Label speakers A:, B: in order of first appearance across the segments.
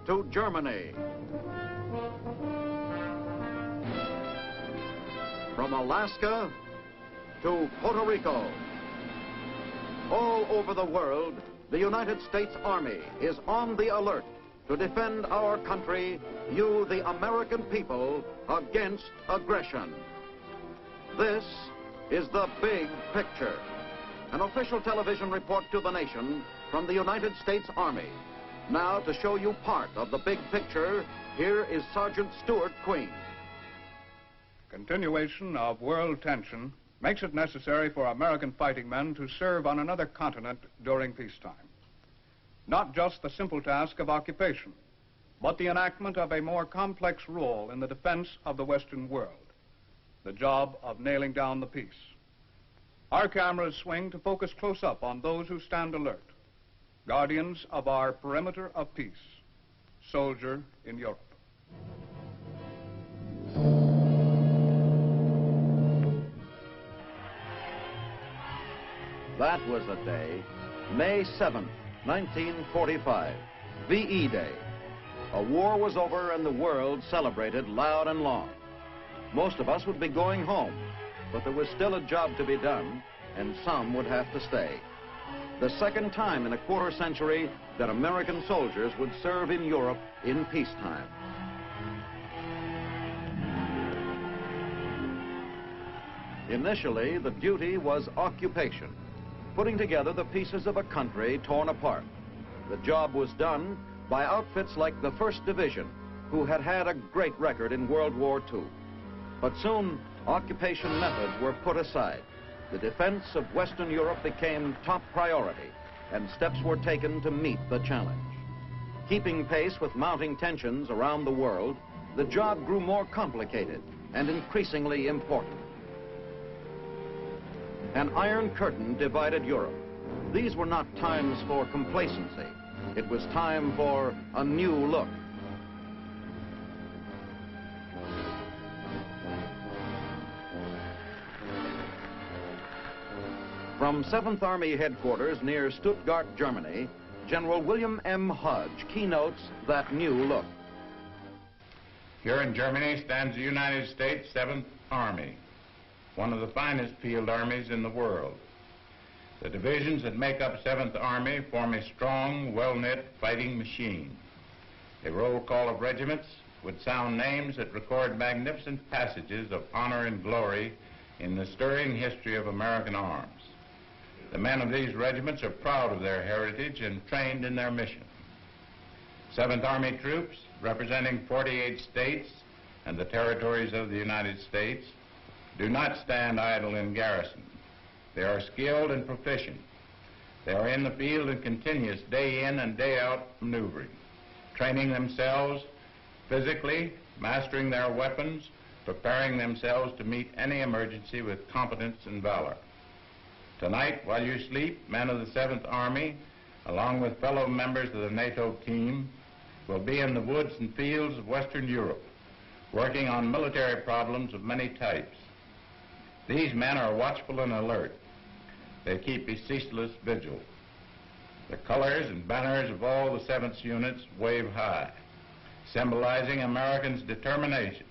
A: to Germany. From Alaska to Puerto Rico. All over the world, the United States Army is on the alert to defend our country, you, the American people, against aggression. This is the big picture. An official television report to the nation from the United States Army. Now, to show you part of the big picture, here is Sergeant Stuart Queen.
B: Continuation of world tension makes it necessary for American fighting men to serve on another continent during peacetime. Not just the simple task of occupation, but the enactment of a more complex role in the defense of the Western world, the job of nailing down the peace. Our cameras swing to focus close up on those who stand alert, guardians of our perimeter of peace, soldier in Europe.
A: That was a day, May 7th, 1945, VE Day. A war was over and the world celebrated loud and long. Most of us would be going home, but there was still a job to be done, and some would have to stay. The second time in a quarter century that American soldiers would serve in Europe in peacetime. Initially, the duty was occupation, putting together the pieces of a country torn apart. The job was done by outfits like the 1st Division, who had had a great record in World War II. But soon, occupation methods were put aside. The defense of Western Europe became top priority, and steps were taken to meet the challenge. Keeping pace with mounting tensions around the world, the job grew more complicated and increasingly important. An iron curtain divided Europe. These were not times for complacency. It was time for a new look. From 7th Army headquarters near Stuttgart, Germany, General William M. Hodge keynotes that new look.
C: Here in Germany stands the United States 7th Army, one of the finest field armies in the world. The divisions that make up 7th Army form a strong, well-knit fighting machine. A roll call of regiments would sound names that record magnificent passages of honor and glory in the stirring history of American arms. The men of these regiments are proud of their heritage and trained in their mission. 7th Army troops, representing 48 states and the territories of the United States, do not stand idle in garrison. They are skilled and proficient. They are in the field in continuous day in and day out maneuvering, training themselves physically, mastering their weapons, preparing themselves to meet any emergency with competence and valor. Tonight, while you sleep, men of the 7th Army, along with fellow members of the NATO team, will be in the woods and fields of Western Europe, working on military problems of many types. These men are watchful and alert. They keep a ceaseless vigil. The colors and banners of all the 7th units wave high, symbolizing Americans' determination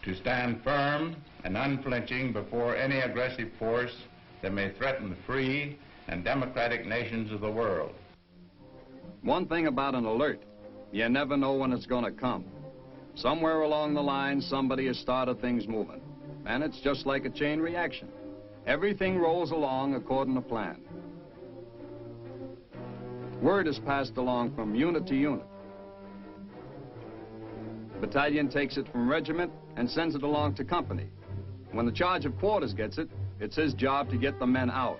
C: to stand firm and unflinching before any aggressive force that may threaten the free and democratic nations of the world.
D: One thing about an alert, you never know when it's going to come. Somewhere along the line, somebody has started things moving. And it's just like a chain reaction. Everything rolls along according to plan. Word is passed along from unit to unit. Battalion takes it from regiment and sends it along to company. When the charge of quarters gets it, it's his job to get the men out.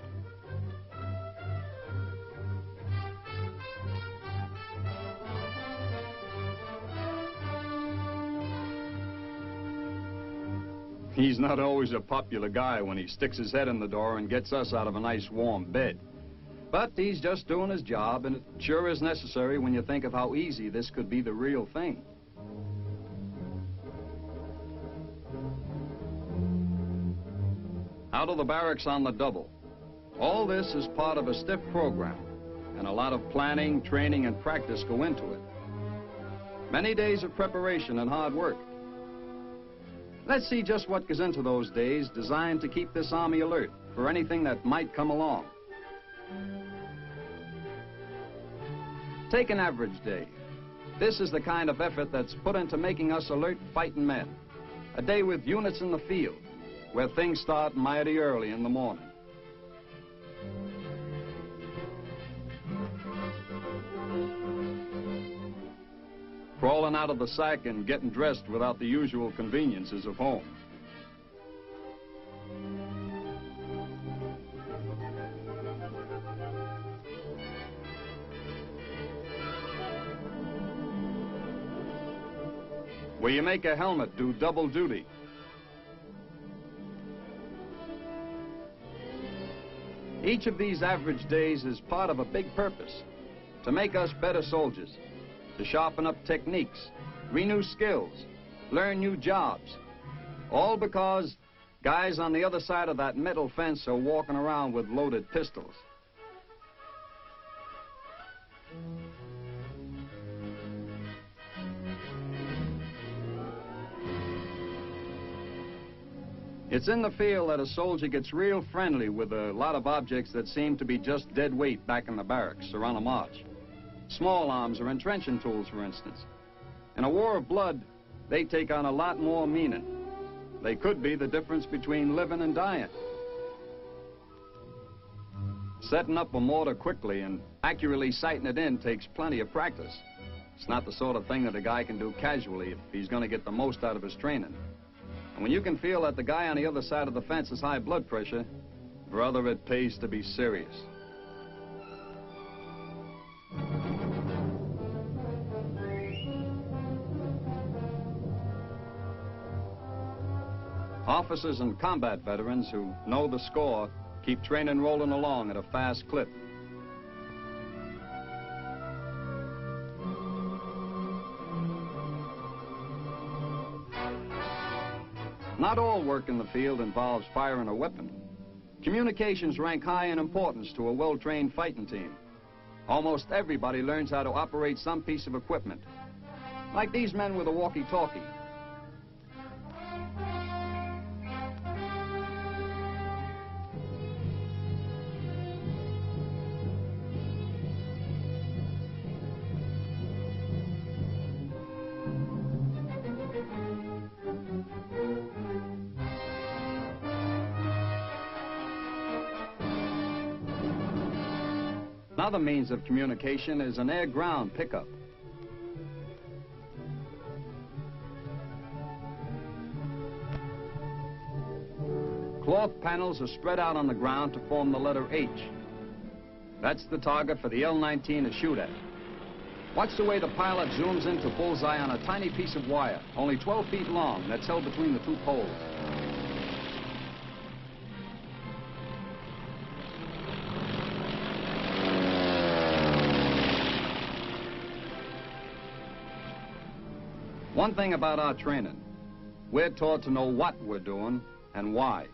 D: He's not always a popular guy when he sticks his head in the door and gets us out of a nice warm bed. But he's just doing his job, and it sure is necessary when you think of how easy this could be the real thing. Out of the barracks on the double. All this is part of a stiff program, and a lot of planning, training, and practice go into it. Many days of preparation and hard work. Let's see just what goes into those days designed to keep this Army alert for anything that might come along. Take an average day. This is the kind of effort that's put into making us alert fighting men. A day with units in the field, where things start mighty early in the morning. Crawling out of the sack and getting dressed without the usual conveniences of home. Where you make a helmet do double duty. Each of these average days is part of a big purpose, to make us better soldiers, to sharpen up techniques, renew skills, learn new jobs. All because guys on the other side of that metal fence are walking around with loaded pistols. It's in the field that a soldier gets real friendly with a lot of objects that seem to be just dead weight back in the barracks or on a march. Small arms or entrenching tools, for instance. In a war of blood, they take on a lot more meaning. They could be the difference between living and dying. Setting up a mortar quickly and accurately sighting it in takes plenty of practice. It's not the sort of thing that a guy can do casually if he's going to get the most out of his training. And when you can feel that the guy on the other side of the fence has high blood pressure, brother, it pays to be serious. Officers and combat veterans who know the score keep training rolling along at a fast clip. Not all work in the field involves firing a weapon. Communications rank high in importance to a well-trained fighting team. Almost everybody learns how to operate some piece of equipment, like these men with a walkie-talkie. Another means of communication is an air-ground pickup. Cloth panels are spread out on the ground to form the letter H. That's the target for the L-19 to shoot at. Watch the way the pilot zooms into bullseye on a tiny piece of wire, only 12 feet long, that's held between the two poles. One thing about our training, we're taught to know what we're doing and why.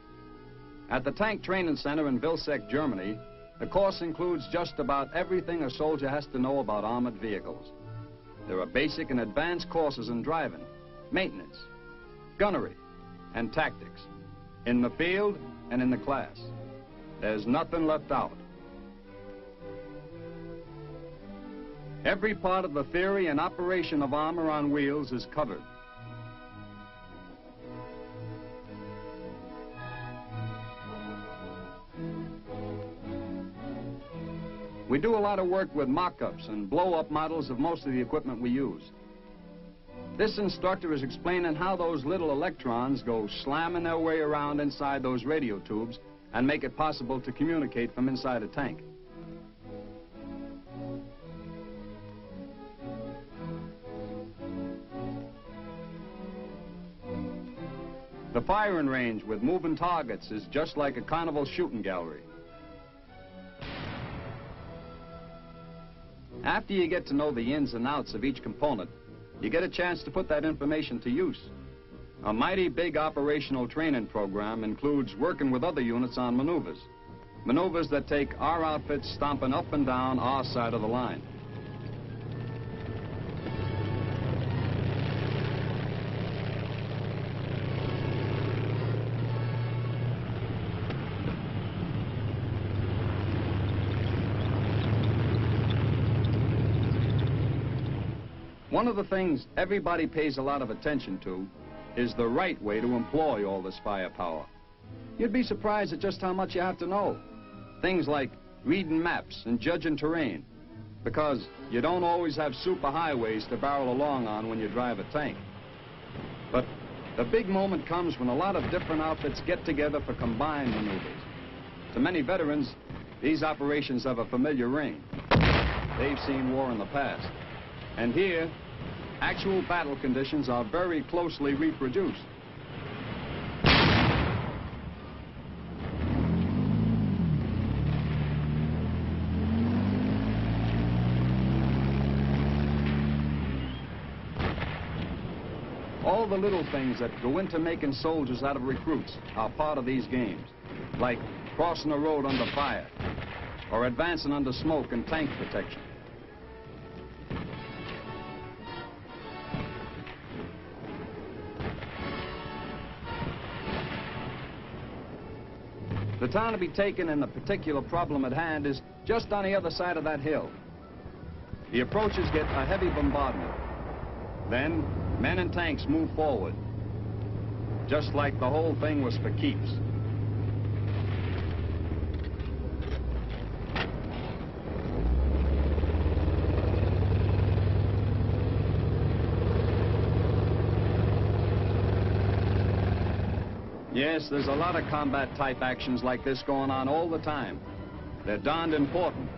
D: At the Tank Training Center in Vilseck, Germany, the course includes just about everything a soldier has to know about armored vehicles. There are basic and advanced courses in driving, maintenance, gunnery, and tactics, in the field and in the class. There's nothing left out. Every part of the theory and operation of armor on wheels is covered. We do a lot of work with mock-ups and blow-up models of most of the equipment we use. This instructor is explaining how those little electrons go slamming their way around inside those radio tubes and make it possible to communicate from inside a tank. The firing range with moving targets is just like a carnival shooting gallery. After you get to know the ins and outs of each component, you get a chance to put that information to use. A mighty big operational training program includes working with other units on maneuvers. Maneuvers that take our outfits stomping up and down our side of the line. One of the things everybody pays a lot of attention to is the right way to employ all this firepower. You'd be surprised at just how much you have to know. Things like reading maps and judging terrain, because you don't always have superhighways to barrel along on when you drive a tank. But the big moment comes when a lot of different outfits get together for combined maneuvers. To many veterans, these operations have a familiar ring. They've seen war in the past. And here, actual battle conditions are very closely reproduced. All the little things that go into making soldiers out of recruits are part of these games, like crossing a road under fire or advancing under smoke and tank protection. The town to be taken and the particular problem at hand is just on the other side of that hill. The approaches get a heavy bombardment. Then, men and tanks move forward, just like the whole thing was for keeps. Yes, there's a lot of combat-type actions like this going on all the time. They're darned important,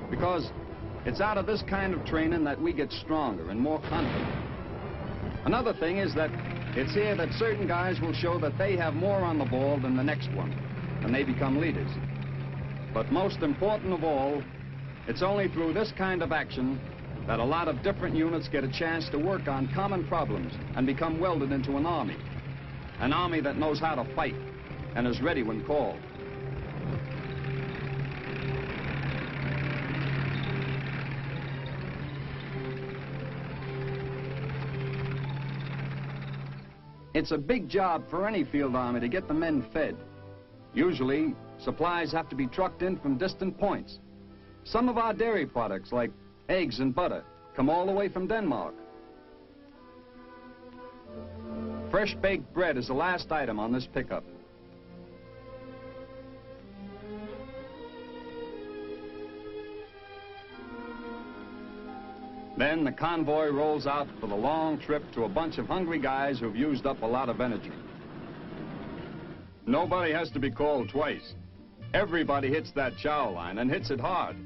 D: because it's out of this kind of training that we get stronger and more confident. Another thing is that it's here that certain guys will show that they have more on the ball than the next one, and they become leaders. But most important of all, it's only through this kind of action that a lot of different units get a chance to work on common problems and become welded into an army. An army that knows how to fight and is ready when called. It's a big job for any field army to get the men fed. Usually, supplies have to be trucked in from distant points. Some of our dairy products, like eggs and butter, come all the way from Denmark. Fresh baked bread is the last item on this pickup. Then the convoy rolls out for the long trip to a bunch of hungry guys who've used up a lot of energy. Nobody has to be called twice. Everybody hits that chow line and hits it hard.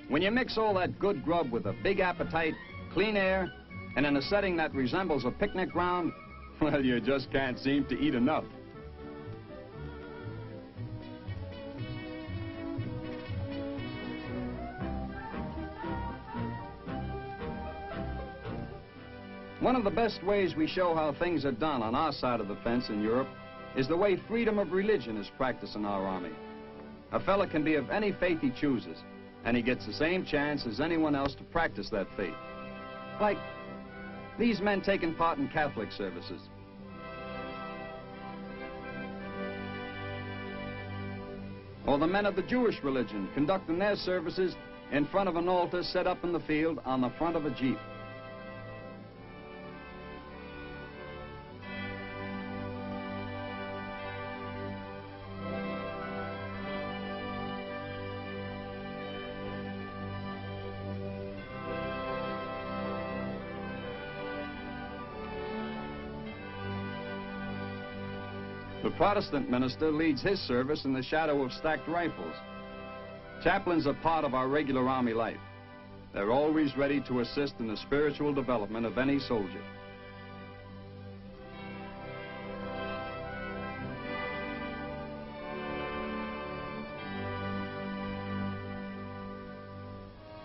D: When you mix all that good grub with a big appetite, clean air, and in a setting that resembles a picnic ground, well, you just can't seem to eat enough. One of the best ways we show how things are done on our side of the fence in Europe is the way freedom of religion is practiced in our army. A fella can be of any faith he chooses, and he gets the same chance as anyone else to practice that faith. Like these men taking part in Catholic services. Or the men of the Jewish religion conducting their services in front of an altar set up in the field on the front of a Jeep. The Protestant minister leads his service in the shadow of stacked rifles. Chaplains are part of our regular Army life. They're always ready to assist in the spiritual development of any soldier.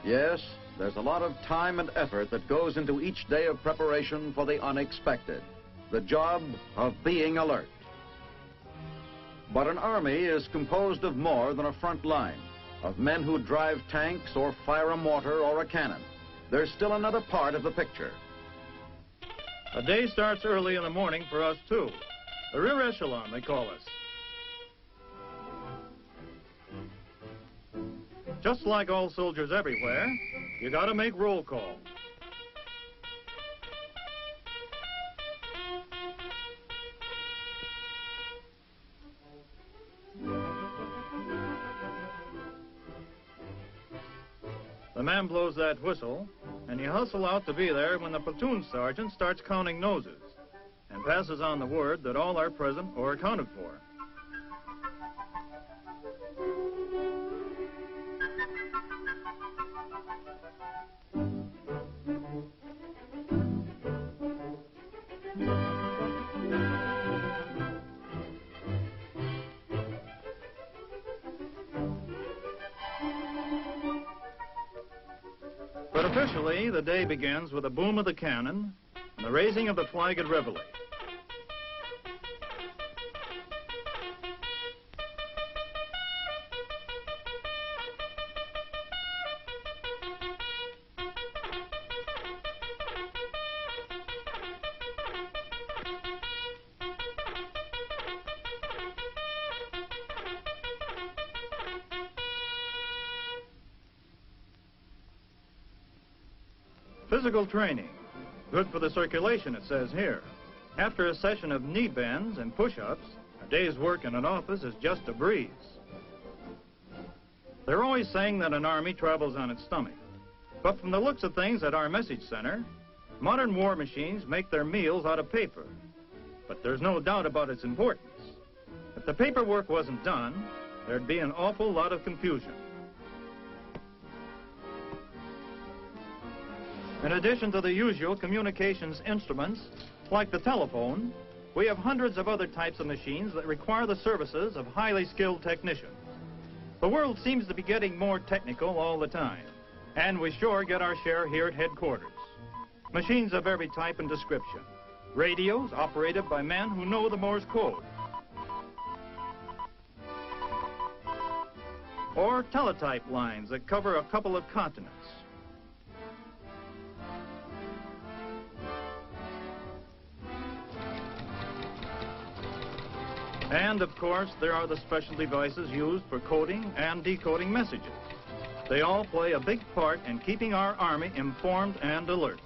A: Yes, there's a lot of time and effort that goes into each day of preparation for the unexpected, the job of being alert. But an army is composed of more than a front line, of men who drive tanks or fire a mortar or a cannon. There's still another part of the picture.
E: A day starts early in the morning for us, too. The rear echelon, they call us. Just like all soldiers everywhere, you gotta make roll call. The man blows that whistle, and you hustle out to be there when the platoon sergeant starts counting noses and passes on the word that all are present or accounted for. But officially, the day begins with the boom of the cannon and the raising of the flag at Reveille. Physical training, good for the circulation, it says here. After a session of knee bends and push-ups, a day's work in an office is just a breeze. They're always saying that an army travels on its stomach. But from the looks of things at our message center, modern war machines make their meals out of paper. But there's no doubt about its importance. If the paperwork wasn't done, there'd be an awful lot of confusion. In addition to the usual communications instruments, like the telephone, we have hundreds of other types of machines that require the services of highly skilled technicians. The world seems to be getting more technical all the time, and we sure get our share here at headquarters. Machines of every type and description. Radios operated by men who know the Morse code. Or teletype lines that cover a couple of continents. And, of course, there are the special devices used for coding and decoding messages. They all play a big part in keeping our Army informed and alert.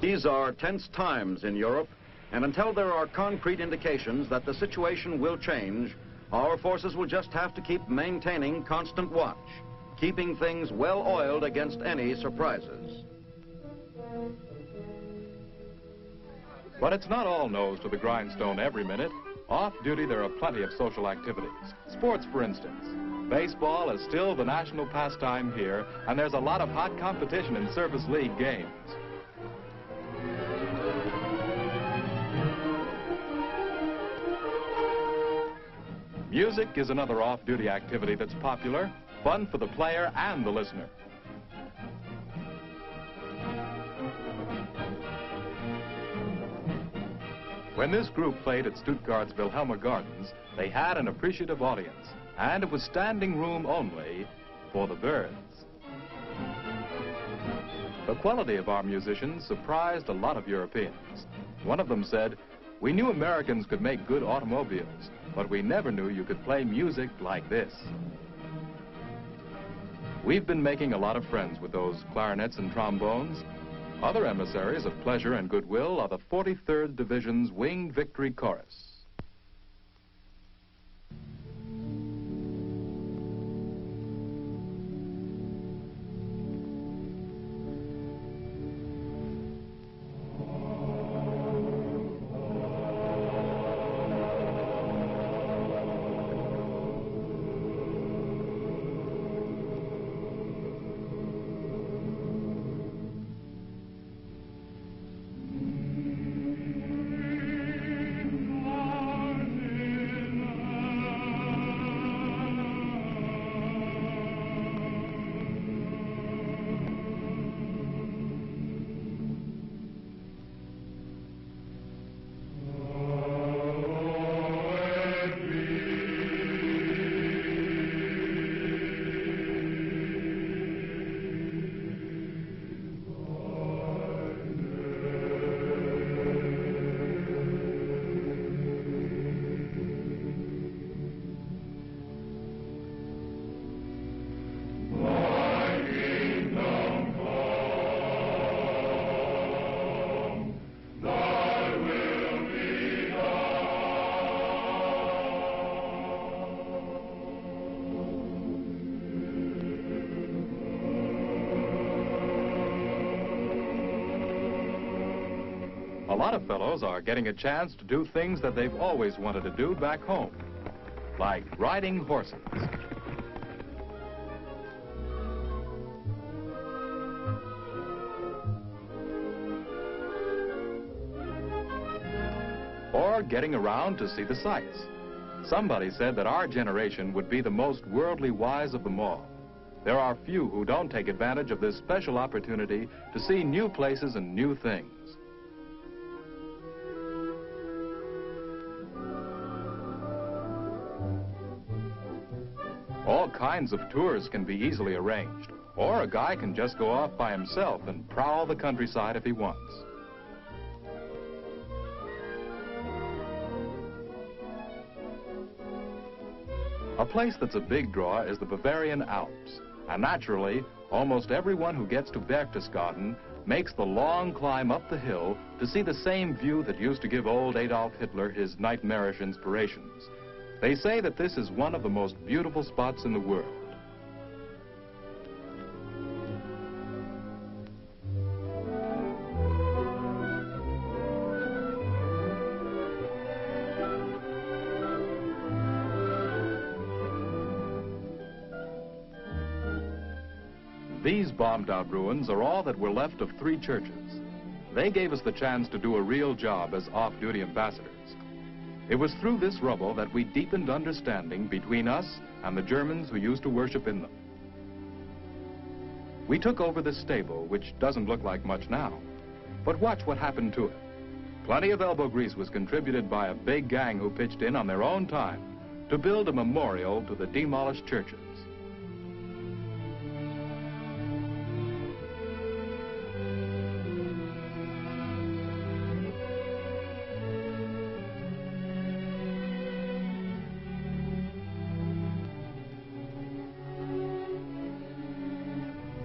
A: These are tense times in Europe, and until there are concrete indications that the situation will change, our forces will just have to keep maintaining constant watch, keeping things well oiled against any surprises.
F: But it's not all nose to the grindstone every minute. Off duty, there are plenty of social activities. Sports, for instance. Baseball is still the national pastime here, and there's a lot of hot competition in service league games. Music is another off-duty activity that's popular, fun for the player and the listener. When this group played at Stuttgart's Wilhelma Gardens, they had an appreciative audience, and it was standing room only for the birds. The quality of our musicians surprised a lot of Europeans. One of them said, "We knew Americans could make good automobiles, but we never knew you could play music like this." We've been making a lot of friends with those clarinets and trombones. Other emissaries of pleasure and goodwill are the 43rd Division's Winged Victory Chorus. lot of fellows are getting a chance to do things that they've always wanted to do back home, like riding horses. Or getting around to see the sights. Somebody said that our generation would be the most worldly wise of them all. There are few who don't take advantage of this special opportunity to see new places and new things. All kinds of tours can be easily arranged, or a guy can just go off by himself and prowl the countryside if he wants. A place that's a big draw is the Bavarian Alps, and naturally, almost everyone who gets to Berchtesgaden makes the long climb up the hill to see the same view that used to give old Adolf Hitler his nightmarish inspirations. They say that this is one of the most beautiful spots in the world. These bombed-out ruins are all that were left of 3 churches. They gave us the chance to do a real job as off-duty ambassadors. It was through this rubble that we deepened understanding between us and the Germans who used to worship in them. We took over this stable, which doesn't look like much now. But watch what happened to it. Plenty of elbow grease was contributed by a big gang who pitched in on their own time to build a memorial to the demolished churches.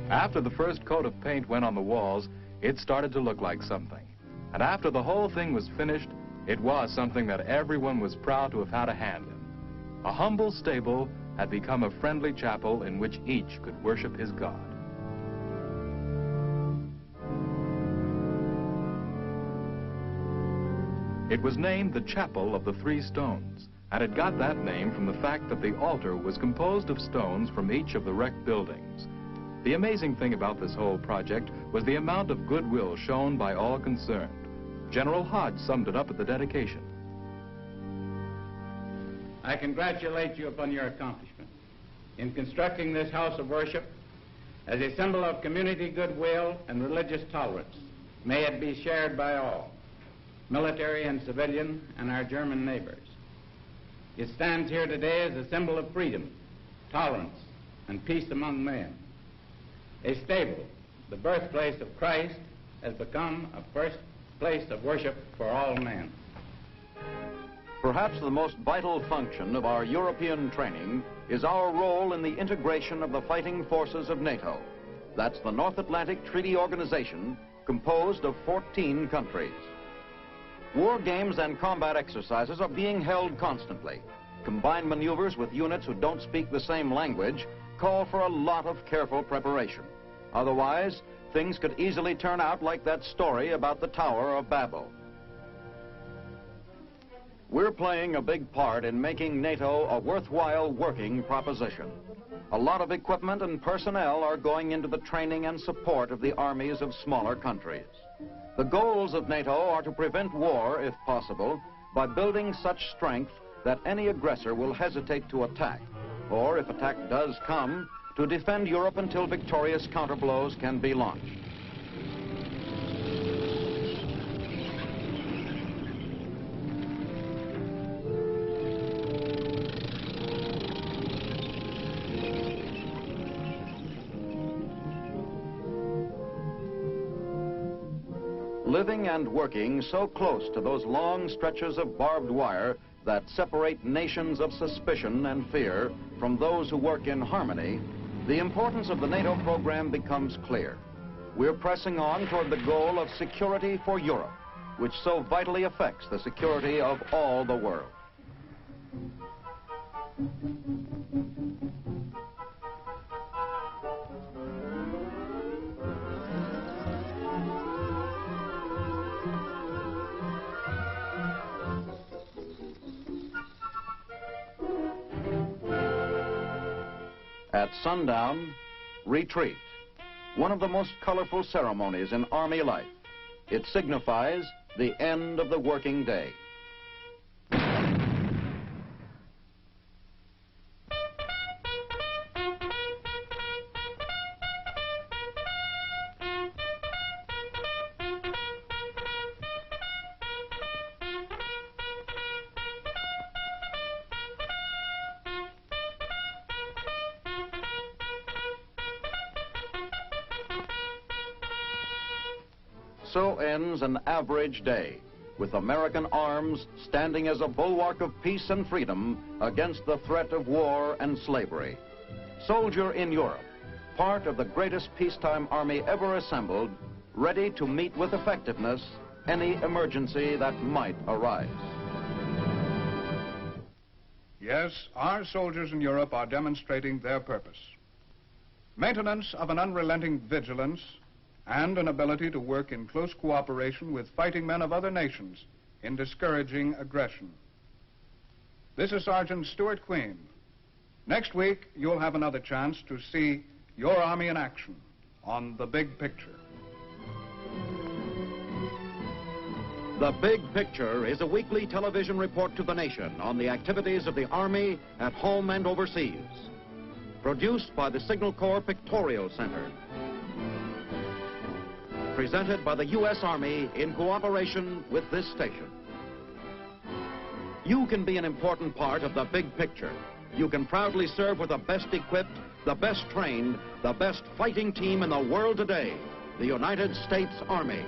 F: After the first coat of paint went on the walls, it started to look like something. And after the whole thing was finished, it was something that everyone was proud to have had a hand in. A humble stable had become a friendly chapel in which each could worship his God. It was named the Chapel of the 3 Stones, and it got that name from the fact that the altar was composed of stones from each of the wrecked buildings. The amazing thing about this whole project was the amount of goodwill shown by all concerned. General Hodge summed it up at the dedication.
C: I congratulate you upon your accomplishment in constructing this house of worship as a symbol of community goodwill and religious tolerance. May it be shared by all, military and civilian, and our German neighbors. It stands here today as a symbol of freedom, tolerance, and peace among men. A stable, the birthplace of Christ, has become a first place of worship for all men.
A: Perhaps the most vital function of our European training is our role in the integration of the fighting forces of NATO. That's the North Atlantic Treaty Organization, composed of 14 countries. War games and combat exercises are being held constantly. Combined maneuvers with units who don't speak the same language call for a lot of careful preparation. Otherwise, things could easily turn out like that story about the Tower of Babel. We're playing a big part in making NATO a worthwhile working proposition. A lot of equipment and personnel are going into the training and support of the armies of smaller countries. The goals of NATO are to prevent war, if possible, by building such strength that any aggressor will hesitate to attack, or if attack does come, to defend Europe until victorious counterblows can be launched. Living and working so close to those long stretches of barbed wire that separate nations of suspicion and fear from those who work in harmony, the importance of the NATO program becomes clear. We're pressing on toward the goal of security for Europe, which so vitally affects the security of all the world. At sundown, retreat. One of the most colorful ceremonies in Army life. It signifies the end of the working day. So ends an average day, with American arms standing as a bulwark of peace and freedom against the threat of war and slavery. Soldier in Europe, part of the greatest peacetime army ever assembled, ready to meet with effectiveness any emergency that might arise.
B: Yes, our soldiers in Europe are demonstrating their purpose. Maintenance of an unrelenting vigilance and an ability to work in close cooperation with fighting men of other nations in discouraging aggression. This is Sergeant Stuart Queen. Next week, you'll have another chance to see your Army in action on The Big Picture.
A: The Big Picture is a weekly television report to the nation on the activities of the Army at home and overseas. Produced by the Signal Corps Pictorial Center. Presented by the U.S. Army in cooperation with this station. You can be an important part of the big picture. You can proudly serve with the best equipped, the best trained, the best fighting team in the world today, the United States Army.